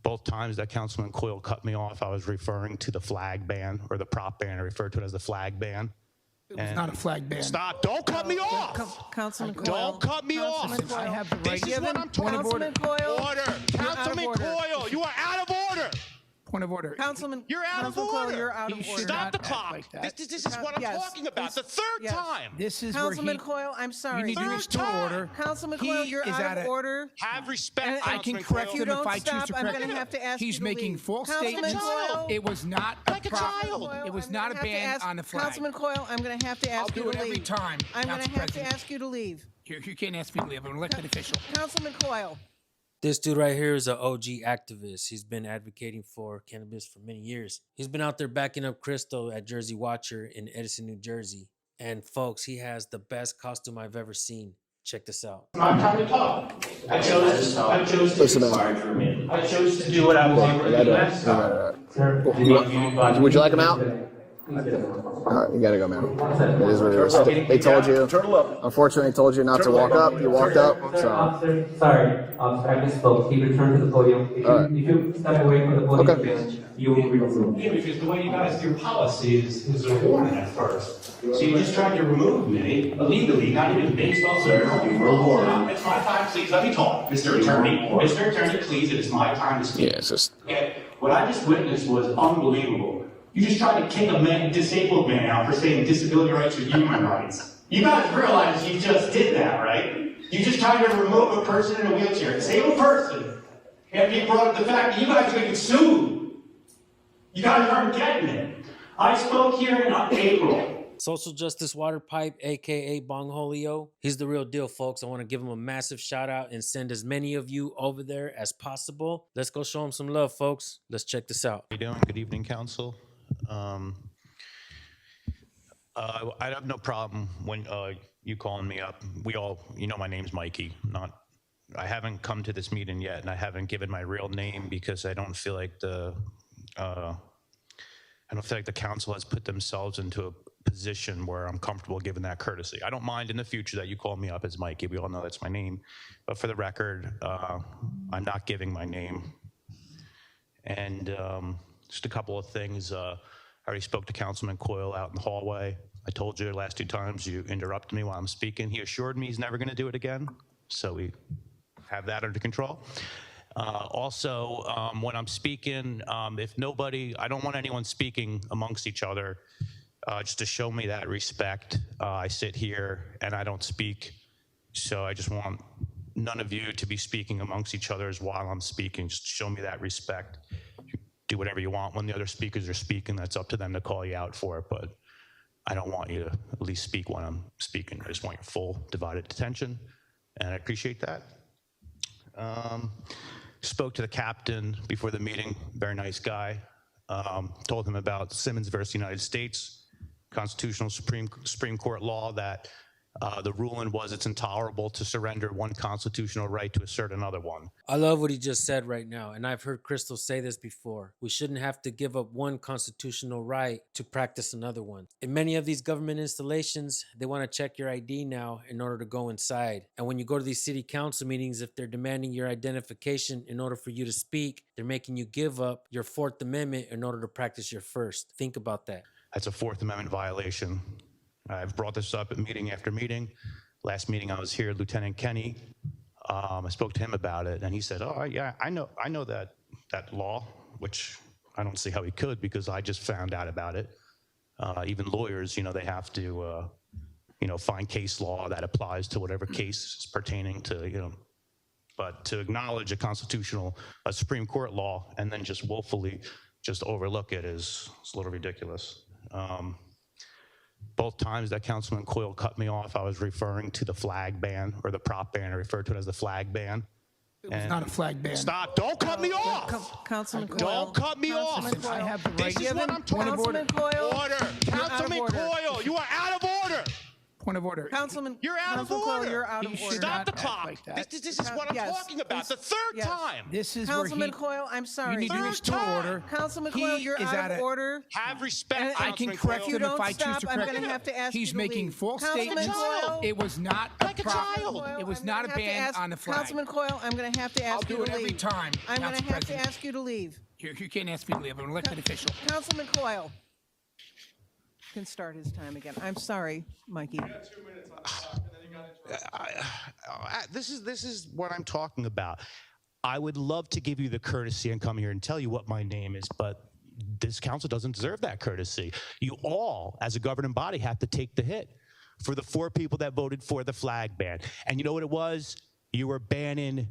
Both times that Councilman Coyle cut me off, I was referring to the flag ban or the prop ban. I referred to it as the flag ban. It was not a flag ban. Stop! Don't cut me off! Councilman Coyle. Don't cut me off! Councilman Coyle. I have the right. This is what I'm talking Councilman Coyle. Order! Councilman Coyle, you are out of order! Point of order. Councilman, You're out of Councilman Coyle, order. you're out You of should order. Stop the not act clock! like that. This is what I'm Yes. talking about. The third Yes. time! This is Councilman where Coyle, I'm you sorry. need to Third restore time. order. Councilman He Coyle, you're is out at of it. order. Have respect, And I can Councilman correct Coyle. him if I choose stop, to I'm correct gonna him. have to ask He's you to making leave. false Councilman statements. Coyle. It was not Like a prop. child. It was I'm not a gonna have to ban ask- on the flag. Councilman Coyle, I'm going to have to ask I'll you do to it leave. every time, I'm going Council to have to President. ask you to leave. You can't ask me to leave. I'm an elected official. Councilman Coyle. This dude right here is an OG activist. He's been advocating for cannabis for many years. He's been out there backing up Crystal at Jersey Watcher in Edison, New Jersey. And folks, he has the best costume I've ever seen. Check this out. I'm trying to talk. I chose to Listen up. I chose to do what I was able to do last time. Would you like him out? All right, you gotta go, man. It is what it is. They told you. Unfortunately, they told you not to walk up. You walked up. So. Officer, sorry, officer, I misspoke. He returned to the podium. If you step away from the podium, Okay. please, you will be removed. Yeah, because the way you guys do policy is a warning at first. So you just tried to remove me illegally, not even based off of It's my time, please let me talk. Mr. Attorney, please, it is my time to speak. Yeah, it's just. Okay, what I just witnessed was unbelievable. You just tried to kick a disabled man out for saying disability rights are human rights. You guys realize you just did that, right? You just tried to remove a person in a wheelchair, a disabled person, and you brought up the fact that you guys are going to get sued. You guys aren't getting it. I spoke here in April. Social Justice Water Pipe, aka Bong Holio. He's the real deal, folks. I want to give him a massive shout out and send as many of you over there as possible. Let's go show him some love, folks. Let's check this out. How you doing? Good evening, Council. I have no problem when you calling me up. You know my name's Mikey. I haven't come to this meeting yet, and I haven't given my real name because I don't feel like the council has put themselves into a position where I'm comfortable giving that courtesy. I don't mind in the future that you call me up as Mikey. We all know that's my name, but for the record, I'm not giving my name. And just a couple of things. I already spoke to Councilman Coyle out in the hallway. I told you the last 2 times you interrupted me while I'm speaking. He assured me he's never going to do it again. So we have that under control. Also, when I'm speaking, I don't want anyone speaking amongst each other, just to show me that respect. I sit here and I don't speak. So I just want none of you to be speaking amongst each other while I'm speaking. Just show me that respect. Do whatever you want when the other speakers are speaking. That's up to them to call you out for it, but I don't want you to at least speak when I'm speaking. I just want your full divided attention, and I appreciate that. Spoke to the captain before the meeting, very nice guy. Told him about Simmons versus United States, constitutional Supreme Court law that the ruling was it's intolerable to surrender one constitutional right to assert another one. I love what he just said right now, and I've heard Crystal say this before. We shouldn't have to give up one constitutional right to practice another one. In many of these government installations, they want to check your ID now in order to go inside. And when you go to these city council meetings, if they're demanding your identification in order for you to speak, they're making you give up your Fourth Amendment in order to practice your First. Think about that. That's a Fourth Amendment violation. I've brought this up at meeting after meeting. Last meeting I was here, Lieutenant Kenny, I spoke to him about it, and he said, "Oh yeah, I know that law," which I don't see how he could because I just found out about it. Even lawyers, they have to, find case law that applies to whatever case is pertaining to, But to acknowledge a Supreme Court law and then just willfully just overlook it is a little ridiculous. Both times that Councilman Coyle cut me off, I was referring to the flag ban or the prop ban. I referred to it as the flag ban. It was not a flag ban. Stop! Don't cut me off! Councilman Coyle. Don't cut me off! Councilman Coyle. I have the right. This is what I'm talking Councilman Coyle. Order! You're out of Councilman order. Coyle, you are out of order! Point of order. Councilman. You're out of Councilman Coyle, order. you're out of He order. should Stop not the act clock. like that. This is what I'm Yes, talking about. please. The third Yes. time. This is where Councilman he. Coyle, I'm You sorry. need to Third restore time. order. Councilman He Coyle, you're is out of of- order. Have respect, And I can Councilman correct Coyle. him if I choose stop, to I'm correct going to him. have to ask He's you to making leave. false Councilman statements. Coyle, It was not Like a proper. child. Coyle, It was I'm not gonna a have to ban ask- on the flag. Councilman Coyle, I'm going to have to I'll ask you do to it every leave. time, I'm going to Council have to President. ask you to leave. You can't ask me to leave. I'm an elected official. Councilman Coyle can start his time again. I'm sorry, Mikey. This is what I'm talking about. I would love to give you the courtesy and come here and tell you what my name is, but this council doesn't deserve that courtesy. You all, as a governing body, have to take the hit for the 4 people that voted for the flag ban. And you know what it was? You were banning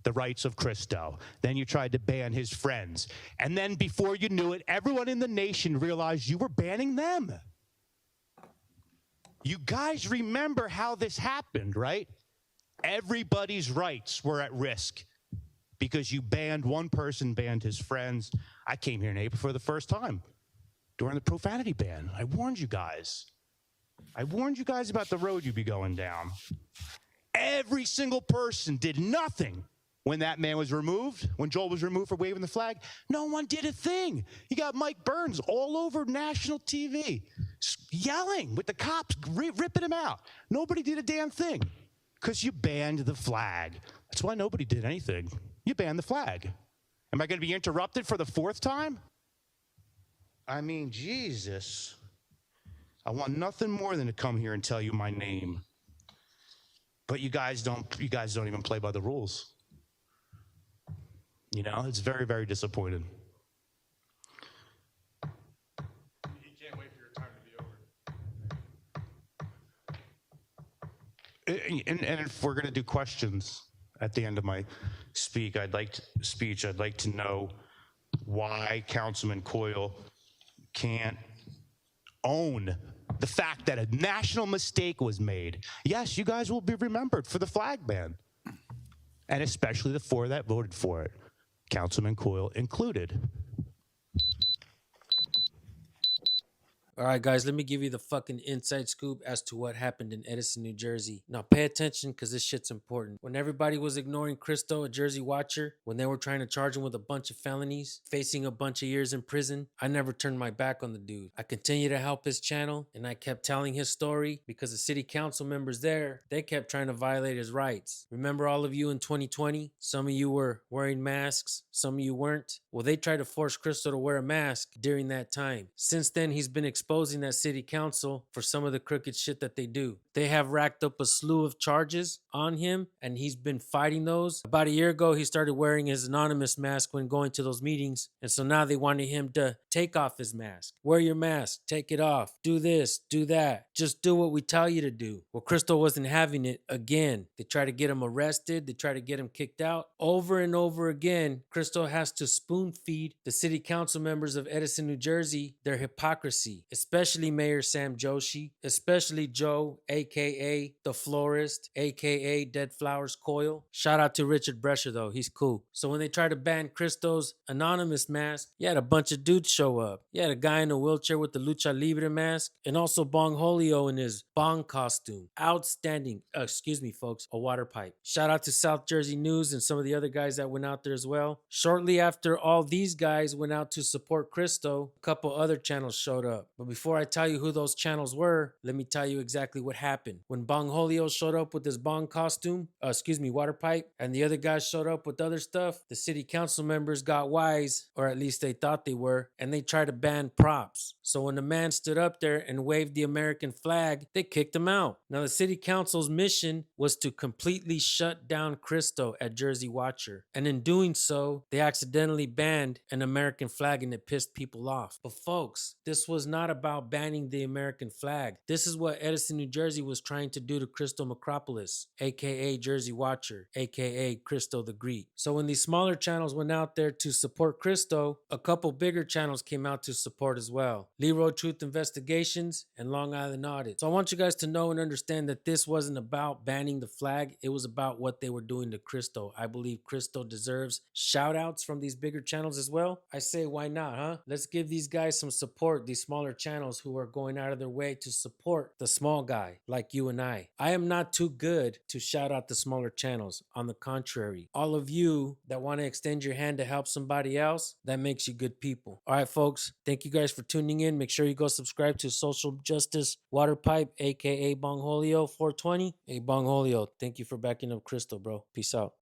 the rights of Christo. Then you tried to ban his friends. And then before you knew it, everyone in the nation realized you were banning them. You guys remember how this happened, right? Everybody's rights were at risk because you banned one person, banned his friends. I came here in April for the first time during the profanity ban. I warned you guys. I warned you guys about the road you'd be going down. Every single person did nothing when that man was removed, when Joel was removed for waving the flag. No one did a thing. You got Mike Burns all over national TV yelling with the cops, ripping him out. Nobody did a damn thing because you banned the flag. That's why nobody did anything. You banned the flag. Am I going to be interrupted for the 4th time? I mean, Jesus. I want nothing more than to come here and tell you my name. But you guys don't even play by the rules. You know, it's very, very disappointing. He can't wait for your time to be over. And if we're going to do questions at the end of my speech, I'd like to know why Councilman Coyle can't own the fact that a national mistake was made. Yes, you guys will be remembered for the flag ban, and especially the 4 that voted for it, Councilman Coyle included. All right, guys, let me give you the fucking inside scoop as to what happened in Edison, New Jersey. Now, pay attention because this shit's important. When everybody was ignoring Christo, a Jersey watcher, when they were trying to charge him with a bunch of felonies, facing a bunch of years in prison, I never turned my back on the dude. I continued to help his channel, and I kept telling his story because the city council members there, they kept trying to violate his rights. Remember all of you in 2020? Some of you were wearing masks, some of you weren't. Well, they tried to force Christo to wear a mask during that time. Since then, he's been exposing that city council for some of the crooked shit that they do. They have racked up a slew of charges on him, and he's been fighting those. About a year ago, he started wearing his anonymous mask when going to those meetings, and so now they wanted him to take off his mask. Wear your mask, take it off, do this, do that. Just do what we tell you to do. Well, Christo wasn't having it again. They try to get him arrested, they try to get him kicked out. Over and over again, Christo has to spoon feed the city council members of Edison, New Jersey, their hypocrisy, especially Mayor Sam Joshi, especially Joe, aka the florist, aka Dead Flowers Coyle. Shout out to Richard Brescher though, he's cool. So when they tried to ban Christo's anonymous mask, you had a bunch of dudes show up. You had a guy in a wheelchair with the Lucha Libre mask, and also Bong Holio in his Bong costume. Outstanding. Excuse me, folks, a water pipe. Shout out to South Jersey News and some of the other guys that went out there as well. Shortly after all these guys went out to support Christo, a couple other channels showed up. But before I tell you who those channels were, let me tell you exactly what happened. When Bong Holio showed up with his Bong costume, water pipe, and the other guys showed up with other stuff, the city council members got wise, or at least they thought they were, and they tried to ban props. So when the man stood up there and waved the American flag, they kicked him out. Now the city council's mission was to completely shut down Christo at Jersey Watcher. And in doing so, they accidentally banned an American flag, and it pissed people off. But folks, this was not about banning the American flag. This is what Edison, New Jersey was trying to do to Christo Macropolis, aka Jersey Watcher, aka Christo the Greek. So when these smaller channels went out there to support Christo, a couple bigger channels came out to support as well. Leroy Truth Investigations and Long Island Audit. So I want you guys to know and understand that this wasn't about banning the flag. It was about what they were doing to Christo. I believe Christo deserves shout outs from these bigger channels as well. I say, why not, huh? Let's give these guys some support, these smaller channels. channels who are going out of their way to support the small guy like you and I. I am not too good to shout out the smaller channels. On the contrary, all of you that want to extend your hand to help somebody else, that makes you good people. All right, folks. Thank you guys for tuning in. Make sure you go subscribe to Social Justice Water Pipe, aka Bongholio 420. Hey, Bongholio, thank you for backing up Crystal, bro. Peace out.